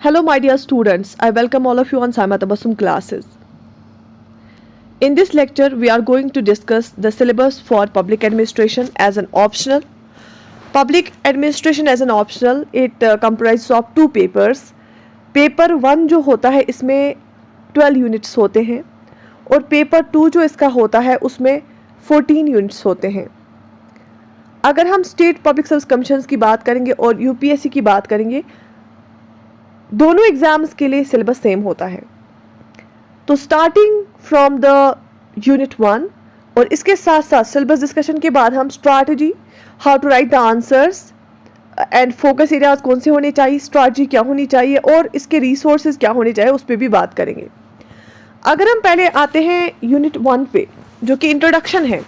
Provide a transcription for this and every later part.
Hello, my dear students. I welcome all of you on Saima Tabassum classes. In this lecture, we are going to discuss the syllabus for public administration as an optional. Public administration as an optional, it comprises of two papers. Paper 1 जो होता है इसमें 12 units होते हैं और paper 2 जो इसका होता है उसमें 14 यूनिट्स होते हैं. अगर हम स्टेट पब्लिक सर्विस कमीशन की बात करेंगे और यूपीएससी की बात करेंगे, दोनों एग्जाम्स के लिए सिलेबस सेम होता है. तो स्टार्टिंग फ्रॉम द यूनिट 1 और इसके साथ साथ सिलेबस डिस्कशन के बाद हम strategy, how to write the answers and focus areas कौन से होने चाहिए, स्ट्रैटेजी क्या होनी चाहिए और इसके रिसोर्सेज क्या होने चाहिए उस पर भी बात करेंगे. अगर हम पहले आते हैं यूनिट 1 पे जो कि इंट्रोडक्शन है,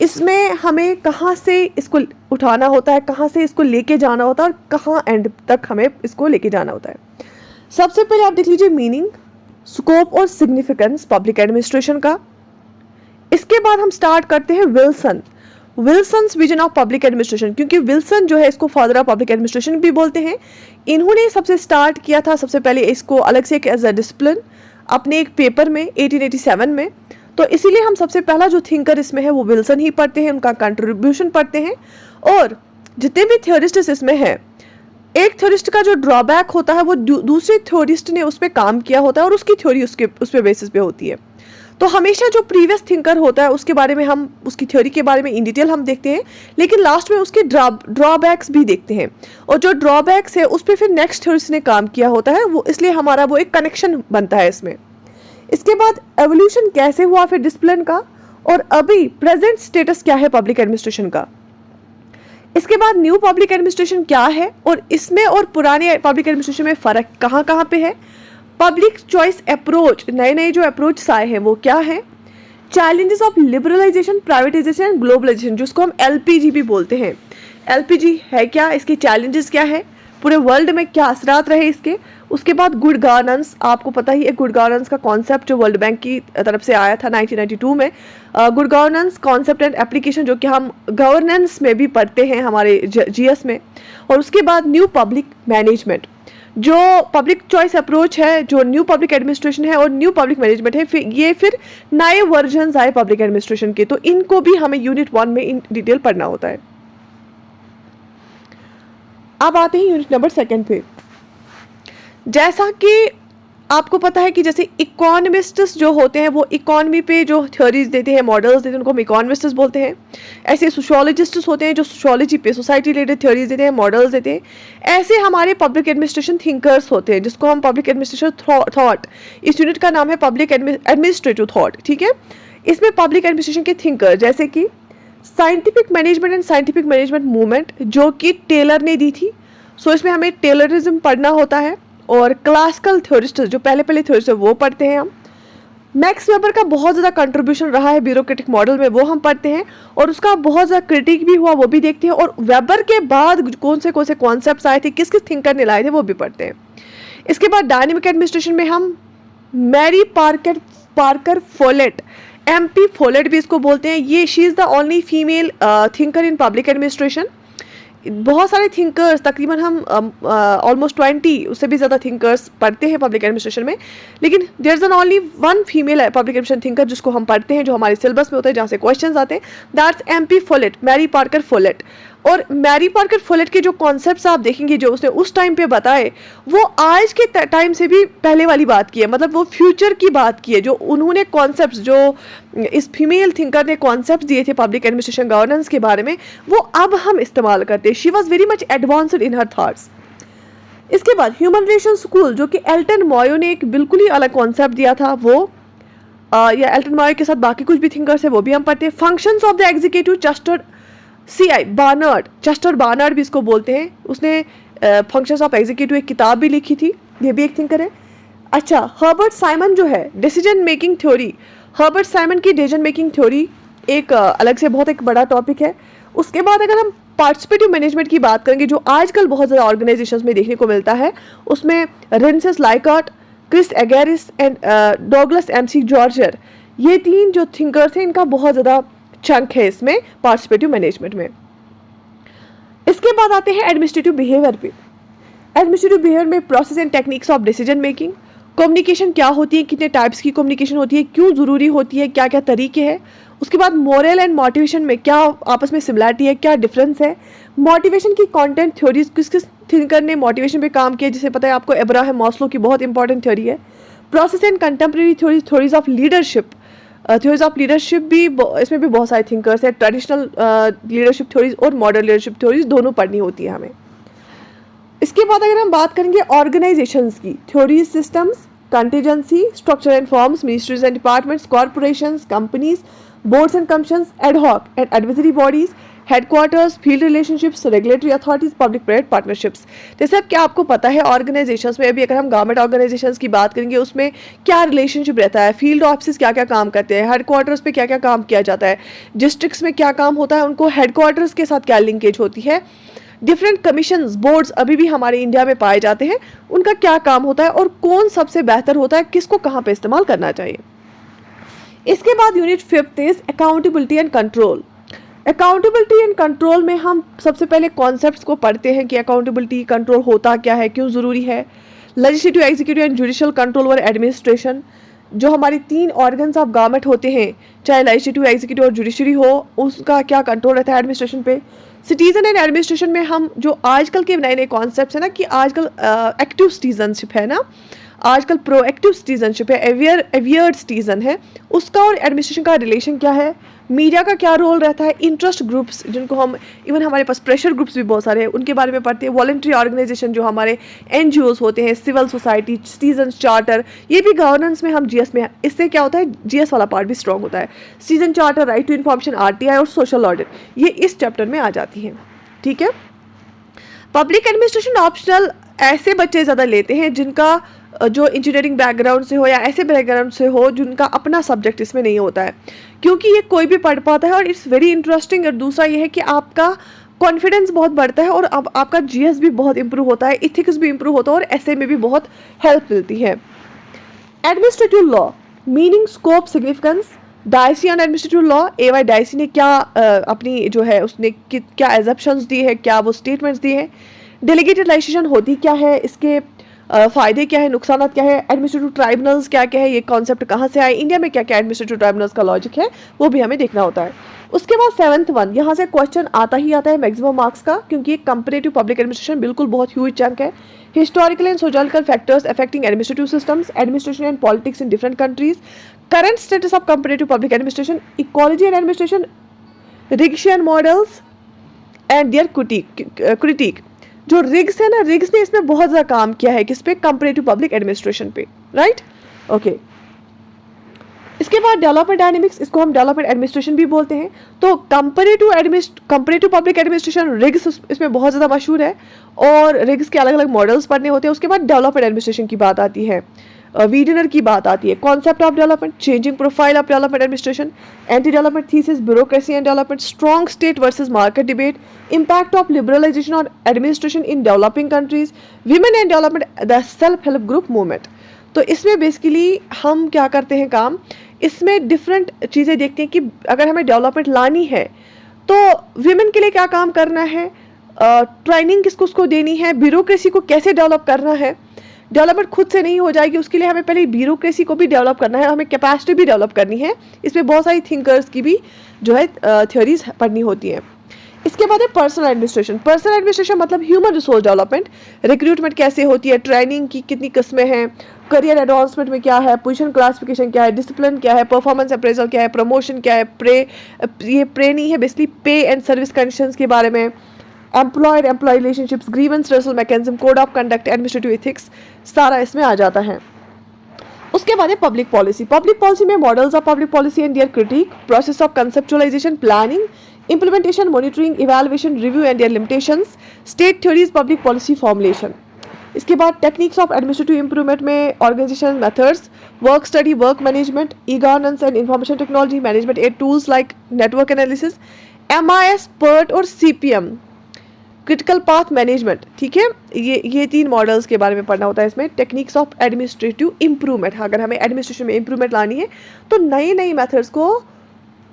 इसमें हमें कहाँ से इसको उठाना होता है, कहाँ से इसको लेके जाना होता है और कहाँ एंड तक हमें इसको लेके जाना होता है. सबसे पहले आप देख लीजिए मीनिंग, स्कोप और सिग्निफिकेंस पब्लिक एडमिनिस्ट्रेशन का. इसके बाद हम स्टार्ट करते हैं Wilson's vision of public administration, क्योंकि विल्सन जो है इसको फादर ऑफ पब्लिक एडमिनिस्ट्रेशन भी बोलते हैं. इन्होंने सबसे स्टार्ट किया था सबसे पहले इसको अलग से एज अ डिसिप्लिन अपने एक पेपर में 1887 में. तो इसीलिए हम सबसे पहला जो थिंकर इसमें है वो विल्सन ही पढ़ते हैं, उनका कंट्रीब्यूशन पढ़ते हैं. और जितने भी थ्योरिस्ट इसमें हैं, एक थ्योरिस्ट का जो ड्रॉबैक होता है वो दूसरे थ्योरिस्ट ने उस पर काम किया होता है और उसकी थ्योरी उस पे बेसिस पे होती है. तो हमेशा जो प्रीवियस थिंकर होता है उसके बारे में हम उसकी थ्योरी के बारे में इन डिटेल हम देखते हैं, लेकिन लास्ट में उसके ड्रॉबैक्स भी देखते हैं. और जो ड्रॉबैक्स है उस पर फिर नेक्स्ट थ्योरिस्ट ने काम किया होता है, वो इसलिए हमारा वो एक कनेक्शन बनता है इसमें. इसके बाद एवोल्यूशन कैसे हुआ फिर डिसिप्लिन का, और अभी प्रेजेंट स्टेटस क्या है पब्लिक एडमिनिस्ट्रेशन का. इसके बाद न्यू पब्लिक एडमिनिस्ट्रेशन क्या है और इसमें और पुराने पब्लिक एडमिनिस्ट्रेशन में फ़र्क कहाँ कहाँ पे है. पब्लिक चॉइस अप्रोच, नए नए जो अप्रोच आए हैं वो क्या है. Challenges of liberalisation, privatisation and globalisation, जिसको हम एलपीजी भी बोलते हैं. एलपीजी है क्या, इसके चैलेंजेस क्या है, पूरे वर्ल्ड में क्या असरात रहे इसके. उसके बाद गुड गवर्नेंस, आपको पता ही है गुड गवर्नेंस का कॉन्सेप्ट जो वर्ल्ड बैंक की तरफ से आया था 1992 में. Good governance concept and application जो कि हम गवर्नेंस में भी पढ़ते हैं हमारे जीएस में. और उसके बाद न्यू पब्लिक मैनेजमेंट, जो पब्लिक चॉइस अप्रोच है, जो न्यू पब्लिक एडमिनिस्ट्रेशन है और न्यू पब्लिक मैनेजमेंट है, फिर नए वर्जन्स आए पब्लिक एडमिनिस्ट्रेशन के. तो इनको भी हमें यूनिट 1 में इन डिटेल पढ़ना होता है. अब आते हैं यूनिट नंबर 2 पे. जैसा कि आपको पता है कि जैसे इकोनॉमिस्ट्स जो होते हैं वो इकोनॉमी पे जो थ्योरीज देते हैं, मॉडल्स देते हैं, उनको हम इकोनॉमिस्ट्स बोलते हैं. ऐसे सोशियोलॉजिस्ट्स होते हैं जो सोशियोलॉजी पे, सोसाइटी रिलेटेड थ्योरीज देते हैं, मॉडल्स देते हैं. ऐसे हमारे पब्लिक एडमिनिस्ट्रेशन थिंकर्स होते हैं जिसको हम पब्लिक एडमिनिस्ट्रेशन थॉट, इस यूनिट का नाम है पब्लिक एडमिनिस्ट्रेटिव थॉट. ठीक है, इसमें पब्लिक एडमिनिस्ट्रेशन के थिंकर जैसे कि scientific management and scientific management movement जो कि टेलर ने दी थी. सो इसमें हमें टेलरिज्म पढ़ना होता है. और क्लासिकल थ्योरिस्ट जो पहले थ्योरिस्ट है वो पढ़ते हैं हम. मैक्स वेबर का बहुत ज़्यादा कंट्रीब्यूशन रहा है ब्यूरोक्रेटिक मॉडल में, वो हम पढ़ते हैं. और उसका बहुत ज़्यादा क्रिटिक भी हुआ, वो भी देखते हैं. और वेबर के बाद कौन से कॉन्सेप्ट्स आए थे, किस किस थिंकर ने लाए थे, वो भी पढ़ते हैं. इसके बाद डायनेमिक एडमिनिस्ट्रेशन में हम Mary Parker Follett, MP Follett भी इसको बोलते हैं. ये she is the only female thinker in public administration. बहुत सारे थिंकर्स, तकरीबन हम ऑलमोस्ट 20 उससे भी ज़्यादा थिंकर्स पढ़ते हैं पब्लिक एडमिनिस्ट्रेशन में, लेकिन there is an only one female public administration thinker जिसको हम पढ़ते हैं, जो हमारे सिलेबस में होता है, जहाँ से क्वेश्चंस आते हैं. That's MP Follett, Mary Parker Follett. और मैरी पार्कर फोलेट के जो कॉन्सेप्ट्स आप देखेंगे जो उसने उस टाइम पे बताए, वो आज के टाइम से भी पहले वाली बात की है. मतलब वो फ्यूचर की बात की है. जो उन्होंने कॉन्सेप्ट्स, जो इस फीमेल थिंकर ने कॉन्सेप्ट्स दिए थे पब्लिक एडमिनिस्ट्रेशन गवर्नेंस के बारे में, वो अब हम इस्तेमाल करते हैं. She was very much advanced in her thoughts. इसके बाद ह्यूमन रिलेशन स्कूल, जो कि एल्टन मॉयो ने एक बिल्कुल ही अलग कॉन्सेप्ट दिया था, वो या एल्टन मॉयो के साथ बाकी कुछ भी थिंकर्स है वो भी हम पढ़ते हैं. Functions of the executive, Chester Barnard भी इसको बोलते हैं. उसने फंक्शंस ऑफ एग्जीक्यूटिव एक किताब भी लिखी थी, ये भी एक थिंकर है. अच्छा, हर्बर्ट साइमन जो है decision making theory, Herbert Simon की डिसीजन मेकिंग थ्योरी एक अलग से बहुत एक बड़ा टॉपिक है. उसके बाद अगर हम पार्टिसिपेटिव मैनेजमेंट की बात करेंगे, जो आजकल बहुत ज़्यादा ऑर्गेनाइजेशंस में देखने को मिलता है, उसमें Rensis Likert, Chris Argyris and Douglas MC जॉर्जर, ये 3 जो थिंकर्स हैं इनका बहुत ज़्यादा चंक है इसमें पार्टिसिपेटिव मैनेजमेंट में. इसके बाद आते हैं एडमिनिस्ट्रेटिव बिहेवियर पे. एडमिनिस्ट्रेटिव बिहेवियर में process and techniques of decision making, communication क्या होती है, कितने टाइप्स की कम्युनिकेशन होती है, क्यों ज़रूरी होती है, क्या क्या तरीके हैं। उसके बाद मोरल एंड मोटिवेशन में क्या आपस में सिमिलरिटी है, क्या डिफरेंस है। मोटिवेशन की कंटेंट थ्योरीज, किस किस थिंकर ने मोटिवेशन पे काम किया, जिसे पता है आपको अब्राहम मास्लो की बहुत इंपॉर्टेंट थ्योरी है। Process and contemporary theories of leadership, theories of leadership भी इसमें भी बहुत सारे थिंकर्स हैं। ट्रेडिशनल लीडरशिप थ्योरीज और मॉडर्न लीडरशिप थ्योरीज दोनों पढ़नी होती है हमें। इसके बाद अगर हम बात करेंगे ऑर्गेनाइजेशंस की, theories, systems, contingency, structure and forms, ministries and departments, corporations, companies, boards and commissions, ad hoc and advisory bodies, headquarters, field relationships, regulatory authorities, public private partnerships. जैसे अब क्या आपको पता है ऑर्गेनाइजेशंस में, अभी अगर हम गवर्नमेंट ऑर्गेनाइजेशंस की बात करेंगे उसमें क्या रिलेशनशिप रहता है, फील्ड ऑफिस क्या क्या काम करते हैं, हेडक्वार्टर्स पे क्या क्या काम किया जाता है, डिस्ट्रिक्ट्स में क्या काम होता है, उनको हेडक्वार्टर्स के साथ क्या लिंकेज होती है, डिफरेंट कमीशंस, बोर्ड्स अभी भी हमारे इंडिया में पाए जाते हैं, उनका क्या काम होता है और कौन सबसे बेहतर होता है, किसको कहाँ पे इस्तेमाल करना चाहिए। इसके बाद unit 5 is accountability and control. Accountability and control में हम सबसे पहले कॉन्सेप्ट्स को पढ़ते हैं कि अकाउंटेबिलिटी कंट्रोल होता क्या है, क्यों ज़रूरी है। Legislative, executive and judicial control over administration, जो हमारी 3 ऑर्गन्स ऑफ गवर्नमेंट होते हैं, चाहे लेजिस्लेटिव, एग्जीक्यूटिव और जुडिशरी हो, उसका क्या कंट्रोल रहता है एडमिनिस्ट्रेशन पे। सिटीजन एंड एडमिनिस्ट्रेशन में हम जो आजकल के नए नए कॉन्सेप्ट्स है ना, कि आजकल एक्टिव सिटीजनशिप है ना, आजकल प्रोएक्टिव सिटीजनशिप है, अवेयर सिटीजन है, उसका और एडमिनिस्ट्रेशन का रिलेशन क्या है, मीडिया का क्या रोल रहता है, इंटरेस्ट ग्रुप्स जिनको हम, इवन हमारे पास प्रेशर ग्रुप्स भी बहुत सारे हैं, उनके बारे में पढ़ते हैं। वॉलंटरी ऑर्गेनाइजेशन जो हमारे एनजीओज होते हैं, सिविल सोसाइटी, सिटीजन चार्टर, ये भी गवर्नेंस में हम जीएस में, इससे क्या होता है जीएस वाला पार्ट भी स्ट्रॉन्ग होता है। Citizen charter, right to information, RTI और सोशल ऑडिट, ये इस चैप्टर में आ जाती हैं। ठीक है। पब्लिक एडमिनिस्ट्रेशन ऑप्शनल ऐसे बच्चे ज़्यादा लेते हैं जिनका जो इंजीनियरिंग बैकग्राउंड से हो या ऐसे बैकग्राउंड से हो जिनका अपना सब्जेक्ट इसमें नहीं होता है, क्योंकि ये कोई भी पढ़ पाता है और इट्स वेरी इंटरेस्टिंग। और दूसरा ये है कि आपका कॉन्फिडेंस बहुत बढ़ता है और अब आपका जीएस भी बहुत इंप्रूव होता है, इथिक्स भी इंप्रूव होता है और ऐसे में भी बहुत हेल्प मिलती है। Administrative law, meaning, scope, significance, Dicey on administrative law, A V Dicey ने क्या अपनी जो है उसने क्या एजप्शंस दी है, क्या वो स्टेटमेंट्स दिए हैं। डेलीगेटेड लेजिस्लेशन होती क्या है, इसके फ़ायदे क्या है, नुकसान क्या है, एडमिनिस्ट्रेटिव ट्राइब्यूनल्स क्या क्या है, ये कॉन्सेप्ट कहाँ से आए, इंडिया में क्या क्या एडमिनिस्ट्रेटिव ट्राइब्यूनल्स का लॉजिक है, वो भी हमें देखना होता है। उसके बाद 7th वन, यहाँ से क्वेश्चन आता ही आता है मैक्सिमम मार्क्स का, क्योंकि ये कंपैरेटिव पब्लिक एडमिनिस्ट्रेशन बिल्कुल बहुत ह्यूज चंक है। Historical and sociological factors affecting administrative systems, administration and politics in different countries, current status of comparative public administration, equality and administration, Riggsian models and their critique. जो Riggs है ना, rigs ने इसमें बहुत ज़्यादा काम किया है, किस पे, कंपैरेटिव पब्लिक एडमिनिस्ट्रेशन पे, राइट। ओके। इसके बाद डेवलपमेंट डायनेमिक्स, इसको हम डेवलपमेंट एडमिनिस्ट्रेशन भी बोलते हैं। तो कंपैरेटिव पब्लिक एडमिनिस्ट्रेशन, रिग्स इसमें बहुत ज़्यादा मशहूर है और रिग्स के अलग अलग मॉडल्स पढ़ने होते हैं। उसके बाद डेवलपमेंट एडमिनिस्ट्रेशन की बात आती है, वीडनर की बात आती है, concept of development, changing profile of development administration, anti development thesis, bureaucracy and development, strong state versus market debate, impact of liberalisation on administration in developing countries, women and development, the self help group movement. तो इसमें basically हम क्या करते हैं काम, इसमें different चीज़ें देखते हैं कि अगर हमें डेवलपमेंट लानी है तो विमेन के लिए क्या काम करना है, ट्रेनिंग किसको देनी है, ब्यूरोक्रेसी को कैसे डेवलप करना है। डेवलपमेंट खुद से नहीं हो जाएगी, उसके लिए हमें पहले ब्यूरोक्रेसी को भी डेवलप करना है, हमें कैपेसिटी भी डेवलप करनी है। इसमें बहुत सारी थिंकर्स की भी जो है थ्योरीज पढ़नी होती हैं। इसके बाद है पर्सनल एडमिनिस्ट्रेशन। पर्सनल एडमिनिस्ट्रेशन मतलब ह्यूमन रिसोर्स डेवलपमेंट, रिक्रूटमेंट कैसे होती है, ट्रेनिंग की कितनी किस्में हैं, करियर एडवांसमेंट में क्या है, पोजीशन क्लासिफिकेशन क्या है, डिसिप्लिन क्या है, परफॉर्मेंस अप्रेजल क्या है, प्रमोशन क्या है, प्रे नहीं है बेसिकली, पे एंड सर्विस कंडीशंस के बारे में, employed employ relationships, grievance resolution mechanism, code of conduct, administrative ethics, सारा इसमें आ जाता है। उसके बाद है पब्लिक पॉलिसी। पब्लिक पॉलिसी में models of public policy and their critique, process of conceptualisation, planning, implementation, monitoring, evaluation, review and their limitations, state theories, public policy formulation। इसके बाद टेक्निक्स ऑफ एडमिनिस्ट्रेटिव इंप्रूवमेंट में organisation methods, work study, work management, e governance and information technology management, aid tools like network analysis, MIS, PERT और CPM, critical path management. ठीक है, ये 3 models के बारे में पढ़ना होता है इसमें। टेक्निक्स ऑफ एडमिनिस्ट्रेटिव इंप्रूवमेंट, अगर हमें एडमिनिस्ट्रेशन में इंप्रूवमेंट लानी है तो नई नई मेथड्स को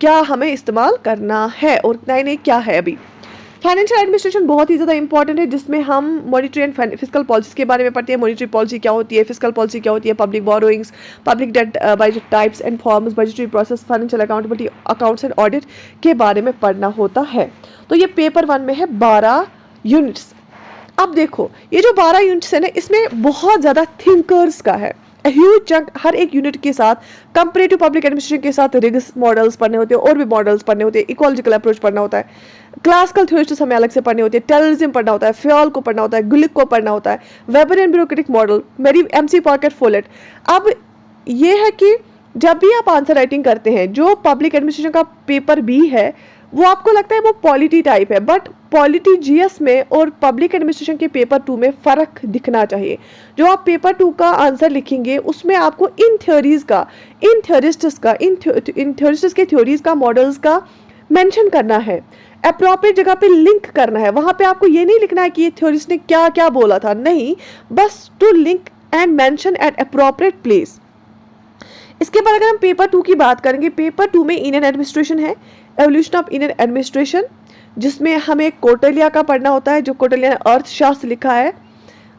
क्या हमें इस्तेमाल करना है और नए नए क्या है। अभी फाइनेंशियल एडमिनिस्ट्रेशन बहुत ही ज़्यादा इंपॉर्टेंट है, जिसमें हम मॉनिटरी एंड फिजिकल पॉलिसीज के बारे में पढ़ते हैं। मॉनिटरी पॉलिसी क्या होती है, फिजिकल पॉलिसी क्या होती है, public borrowings, public debt, budget types and forms, budgetary process, financial accountability, accounts and audit के बारे में पढ़ना होता है। तो ये पेपर 1 में है 12 यूनिट्स। अब देखो ये जो 12 यूनिट्स है ना, इसमें बहुत ज़्यादा थिंकर्स का है, ह्यूज चंक। हर एक यूनिट के साथ कंपैरेटिव पब्लिक एडमिनिस्ट्रेशन के साथ रिग्स मॉडल्स पढ़ने होते हैं, और भी मॉडल्स पढ़ने होते हैं, इकोलॉजिकल अप्रोच पढ़ना होता है, क्लासिकल थ्योरिस्ट हमें अलग से पढ़ने होते हैं, टेररिज्म पढ़ना होता है, फ्योल को पढ़ना होता है, गुलिक को पढ़ना होता है, वेबरियन ब्यूरोक्रेटिक मॉडल, मेरी एमसी पॉकेट फोलेट। अब ये है कि जब भी आप आंसर राइटिंग करते हैं, जो पब्लिक एडमिनिस्ट्रेशन का पेपर बी है वो आपको लगता है वो पॉलिटी टाइप है, बट पॉलिटी जीएस में और पब्लिक एडमिनिस्ट्रेशन के पेपर 2 में फ़र्क दिखना चाहिए। जो आप पेपर 2 का आंसर लिखेंगे उसमें आपको इन थ्योरीज़ का, इन थ्योरिस्ट्स के थ्योरीज़ का, मॉडल्स का मेंशन करना है, अप्रोप्रिएट जगह पे लिंक करना है। वहाँ पे आपको ये नहीं लिखना है कि ये थ्योरिस्ट ने क्या क्या बोला था, नहीं, बस to link and mention at appropriate place. इसके बाद अगर हम पेपर 2 की बात करेंगे, पेपर 2 में इंडियन एडमिनिस्ट्रेशन है, एवोल्यूशन ऑफ इंडियन एडमिनिस्ट्रेशन, जिसमें हमें कौटिल्य का पढ़ना होता है। जो कौटिल्य ने अर्थशास्त्र लिखा है,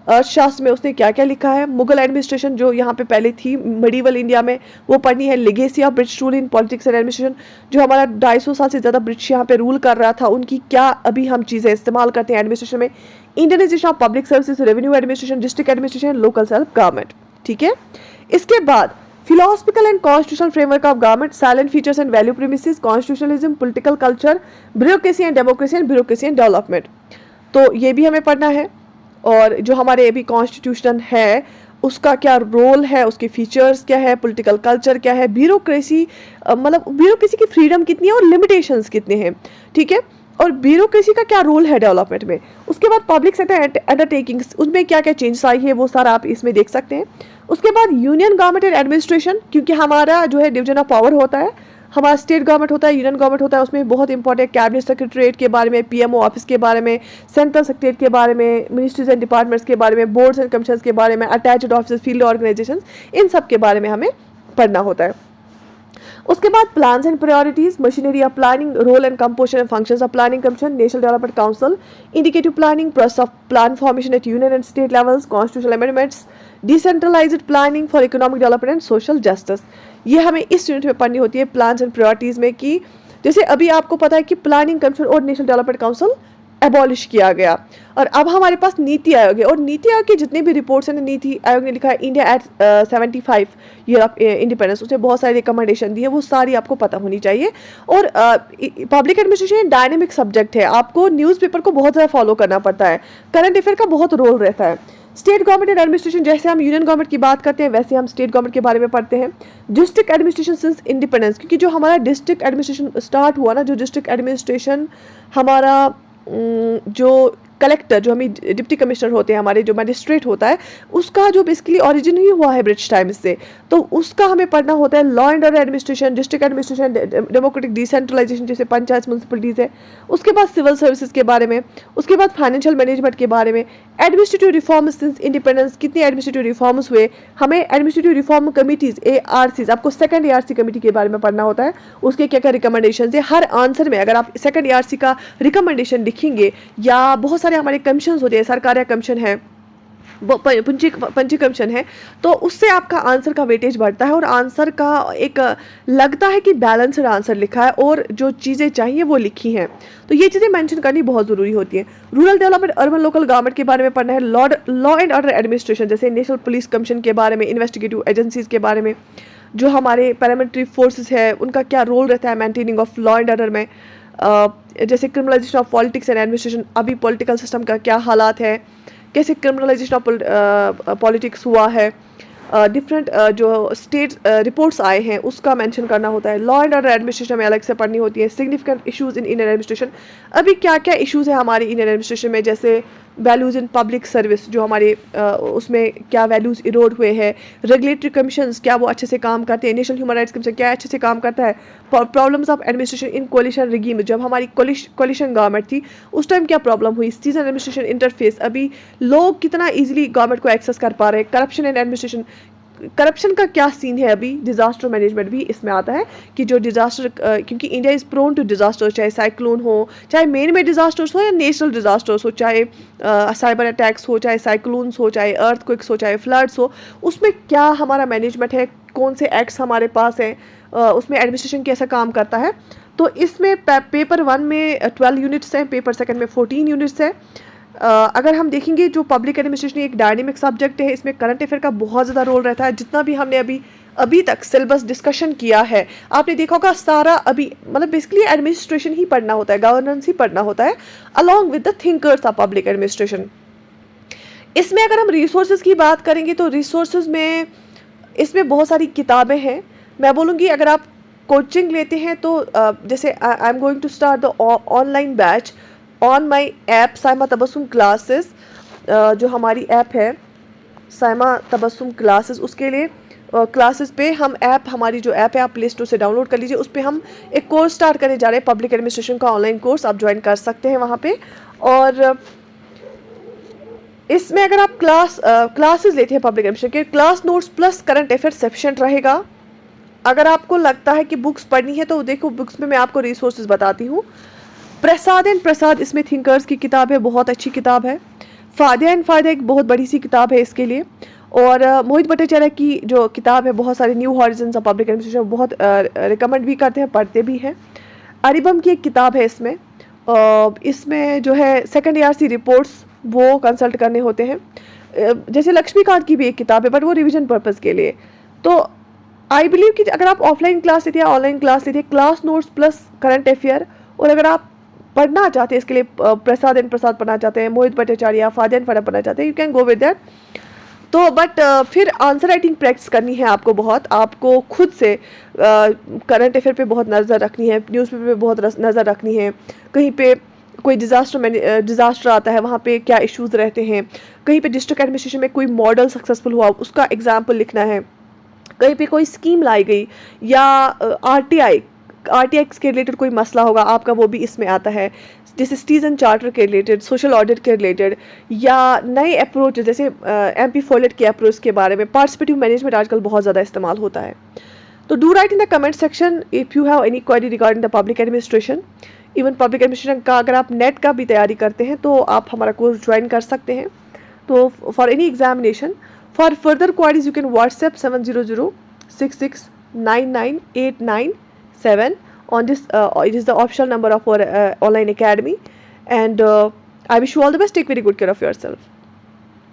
अर्थशास्त्र में उसने क्या क्या लिखा है। मुगल एडमिनिस्ट्रेशन जो यहाँ पे पहले थी मिडीवल इंडिया में, वो पढ़नी है। Legacy of British rule in politics and administration, जो हमारा 250 साल से ज़्यादा ब्रिटिश यहाँ पे रूल कर रहा था, उनकी क्या अभी हम चीज़ें इस्तेमाल करते हैं एडमिनिस्ट्रेशन में। Indianisation of public services, revenue administration, district administration, local self government. ठीक है, इसके बाद philosophical and constitutional framework of government, silent features and value premises, constitutionalism, political culture, bureaucracy and democracy and bureaucracy and development। तो ये भी हमें पढ़ना है। और जो हमारे अभी कॉन्स्टिट्यूशन है उसका क्या रोल है, उसके फीचर्स क्या है, पॉलिटिकल कल्चर क्या है, ब्यूरोक्रेसी मतलब ब्यूरोक्रेसी की फ्रीडम कितनी है और लिमिटेशंस कितने हैं। ठीक है, और ब्यूरोक्रेसी का क्या रोल है डेवलपमेंट में। उसके बाद पब्लिक सेक्टर अंडरटेकिंग्स, उनमें क्या क्या चेंजेस आई है वो सारा आप इसमें देख सकते हैं। उसके बाद यूनियन गवर्नमेंट एंड एडमिनिस्ट्रेशन, क्योंकि हमारा जो है डिवीजन ऑफ पावर होता है, हमारा स्टेट गवर्नमेंट होता है, यूनियन गवर्नमेंट होता है, उसमें बहुत इंपॉर्टेंट कैबिनेट सेक्रेटरीट के बारे में, पीएमओ ऑफिस के बारे में, सेंट्रल सेक्रेटरीट के बारे में, मिनिस्ट्रीज एंड डिपार्टमेंट्स के बारे में, बोर्ड्स एंड कमीशंस के बारे में, अटैच्ड ऑफिस, फील्ड ऑर्गेनाइजेशंस, इन सब के बारे में हमें पढ़ना होता है। उसके बाद plans and priorities, machinery of planning, role and composition and functions of planning commission, national development council, indicative planning, process of plan formation at union and state levels, constitutional amendments, decentralised planning for economic development and social justice. ये हमें इस unit में पढ़नी होती है plans and priorities में, कि जैसे अभी आपको पता है कि प्लानिंग कमीशन और नेशनल डेवलपमेंट काउंसिल एबॉलिश किया गया, और अब हमारे पास नीति आयोग है, और नीति आयोग की जितने भी रिपोर्ट्स हैं, नीति आयोग ने लिखा है India at 75 year of independence, उसने बहुत सारी रिकमेंडेशन दी है, वो सारी आपको पता होनी चाहिए। और पब्लिक एडमिनिस्ट्रेशन डायनेमिक सब्जेक्ट है, आपको न्यूज़पेपर को बहुत ज़्यादा फॉलो करना पड़ता है, करंट अफेयर का बहुत रोल रहता है। स्टेट गवर्नमेंट एंड एडमिनिस्ट्रेशन, जैसे हम यूनियन गवर्नमेंट की बात करते हैं वैसे हम स्टेट गवर्नमेंट के बारे में पढ़ते हैं। डिस्ट्रिक्ट एडमिनिस्ट्रेशन सिंस इंडिपेंडेंस, क्योंकि जो हमारा डिस्ट्रिक्ट एडमिनिस्ट्रेशन स्टार्ट हुआ ना, जो डिस्ट्रिक्ट एडमिनिस्ट्रेशन हमारा जो कलेक्टर, जो हमें डिप्टी कमिश्नर होते हैं, हमारे जो मजिस्ट्रेट होता है, उसका जो बेसिकली ओरिजिन ही हुआ है ब्रिटिश टाइम्स से, तो उसका हमें पढ़ना होता है। Law and order administration, district administration, democratic decentralisation, जैसे पंचायत म्यूनसिपलिटीज़ है, उसके बाद सिविल सर्विसेज के बारे में, उसके बाद फाइनेंशियल मैनेजमेंट के बारे में, एडमिनिस्ट्रेटिव रिफॉर्म्स सिंस इंडिपेंडेंस, कितने एडमिनिस्ट्रेटिव रिफॉर्म्स हुए, हमें एडमिनिस्ट्रेटिव रिफॉर्म कमिटीज़ ARCs, आपको सेकंड ARC कमेटी के बारे में पढ़ना होता है, उसके क्या क्या रिकमेंडेशन है। हर आंसर में अगर आप सेकंड ARC का रिकमेंडेशन लिखेंगे, या बहुत सारे हमारे कमीशन होते हैं, सरकारी कमीशन है, पंची कमीशन है, तो उससे आपका आंसर का वेटेज बढ़ता है, और आंसर का एक लगता है कि बैलेंस्ड आंसर लिखा है और जो चीज़ें चाहिए वो लिखी हैं। तो ये चीज़ें मेंशन करनी बहुत ज़रूरी होती है। Rural development, urban local government के बारे में पढ़ना है। लॉ एंड ऑर्डर एडमिनिस्ट्रेशन, जैसे नेशनल पुलिस कमीशन के बारे में, इन्वेस्टिगेटिव एजेंसीज के बारे में, जो हमारे पैरामिलिट्री फोर्सेस है उनका क्या रोल रहता है maintaining of law and order में, जैसे criminalisation of politics and administration, अभी पॉलिटिकल सिस्टम का क्या हालात है, कैसे क्रिमिनलाइजेशन ऑफ पॉलिटिक्स हुआ है, डिफरेंट जो स्टेट रिपोर्ट्स आए हैं उसका मेंशन करना होता है। लॉ एंड ऑर्डर एडमिनिस्ट्रेशन में अलग से पढ़नी होती है। Significant issues in Indian administration, अभी क्या क्या इश्यूज है हमारे इंडियन एडमिनिस्ट्रेशन में, जैसे वैल्यूज़ इन पब्लिक सर्विस, जो हमारे उसमें क्या वैल्यूज़ इरोड हुए हैं, रेगुलेटरी कमीशंस क्या वो अच्छे से काम करते हैं, नेशनल ह्यूमन राइट्स कमीशन क्या अच्छे से काम करता है, problems of administration in coalition regime, जब हमारी कोलिशन गवर्नमेंट थी उस टाइम क्या प्रॉब्लम हुई, सिटीजन एडमिनिस्ट्रेशन इंटरफेस, अभी लोग कितना ईजिली गवर्नमेंट को एक्सेस कर पा रहे हैं, करप्शन एंड एडमिनिस्ट्रेशन, करप्शन का क्या सीन है अभी, डिज़ास्टर मैनेजमेंट भी इसमें आता है कि जो डिज़ास्टर, क्योंकि India is prone to disaster, चाहे साइक्लोन हो, चाहे मेन में डिज़ास्टर्स हो या नेचुरल डिज़ास्टर्स हो, चाहे साइबर अटैक्स हो, चाहे साइक्लोन्स हो, चाहे अर्थक्वेक्स हो, चाहे फ्लड्स हो, उसमें क्या हमारा मैनेजमेंट है, कौन से एक्ट्स हमारे पास हैं, उसमें एडमिनिस्ट्रेशन कैसा काम करता है। तो इसमें पेपर 1 में 12 यूनिट्स हैं, पेपर 2 में 14 यूनिट्स हैं। अगर हम देखेंगे जो पब्लिक एडमिनिस्ट्रेशन एक डायनेमिक सब्जेक्ट है, इसमें करंट अफेयर का बहुत ज़्यादा रोल रहता है। जितना भी हमने अभी तक सिलेबस डिस्कशन किया है, आपने देखा होगा सारा अभी मतलब बेसिकली एडमिनिस्ट्रेशन ही पढ़ना होता है, गवर्नेंस ही पढ़ना होता है, along with the thinkers of public administration. इसमें अगर हम रिसोर्सेज की बात करेंगे तो रिसोर्सेज में इसमें बहुत सारी किताबें हैं। मैं बोलूँगी अगर आप कोचिंग लेते हैं तो जैसे I am going to start the online batch on my app Saima Tabassum classes. जो हमारी ऐप है साइमा तबस्सुम क्लासेस, उसके लिए क्लासेस पे हम ऐप, हमारी जो ऐप है आप प्ले स्टोर से डाउनलोड कर लीजिए। उस पर हम एक कोर्स स्टार्ट करने जा रहे हैं, पब्लिक एडमिनिस्ट्रेशन का ऑनलाइन कोर्स, आप ज्वाइन कर सकते हैं वहाँ पे। और इसमें अगर आप क्लासेस लेते हैं पब्लिक एडमिनिस्ट्रेशन के, class notes plus current affair sufficient रहेगा। अगर आपको लगता है कि बुक्स पढ़नी है तो देखो, बुक्स में मैं आपको रिसोर्सेज बताती हूँ। प्रसाद एंड प्रसाद इसमें थिंकर्स की किताब है, बहुत अच्छी किताब है। फायदे एंड फायदे एक बहुत बड़ी सी किताब है इसके लिए। और मोहित भट्टाचार्य की जो किताब है, बहुत सारे new horizons of public administration, बहुत रिकमेंड भी करते हैं, पढ़ते भी हैं। अरिबम की एक किताब है इसमें। इसमें जो है सेकेंड ईयर सी रिपोर्ट्स वो कंसल्ट करने होते हैं। जैसे लक्ष्मीकांत की भी एक किताब है, बट वो रिवीजन पर्पज़ के लिए। तो आई बिलीव कि अगर आप ऑफलाइन क्लास लेते हैं, ऑनलाइन क्लास लेते हैं, class notes plus current affair, और अगर आप पढ़ना चाहते हैं इसके लिए प्रसाद एंड प्रसाद पढ़ना चाहते हैं, मोहित भट्टाचार्य, फायदे एंड फायदा पढ़ना चाहते हैं, you can go with that. तो बट फिर आंसर राइटिंग प्रैक्टिस करनी है आपको बहुत, आपको खुद से करंट अफेयर पे बहुत नज़र रखनी है, न्यूज़पेपर पे बहुत नज़र रखनी है। कहीं पे कोई डिज़ास्टर आता है, वहाँ पे क्या इश्यूज़ रहते हैं, कहीं पे डिस्ट्रिक्ट एडमिनिस्ट्रेशन में कोई मॉडल सक्सेसफुल हुआ उसका एग्जाम्पल लिखना है, कहीं पे कोई स्कीम लाई गई, या आरटीआई के रिलेटेड कोई मसला होगा आपका, वो भी इसमें आता है। जैसे सिटीजन चार्टर के रिलेटेड, सोशल ऑडिट के रिलेटेड, या नए अप्रोच जैसे एमपी फॉलेट के अप्रोच के बारे में। पार्टिसिपेटिव मैनेजमेंट आजकल बहुत ज़्यादा इस्तेमाल होता है। तो do right in the comment section if you have any query regarding the public administration. Even public administration का अगर आप नेट का भी तैयारी करते हैं तो आप हमारा कोर्स ज्वाइन कर सकते हैं। तो for any examination, for further queries you can WhatsApp 700-6699-897 on this. It is the optional number of our online academy, and I wish you all the best. Take very good care of yourself.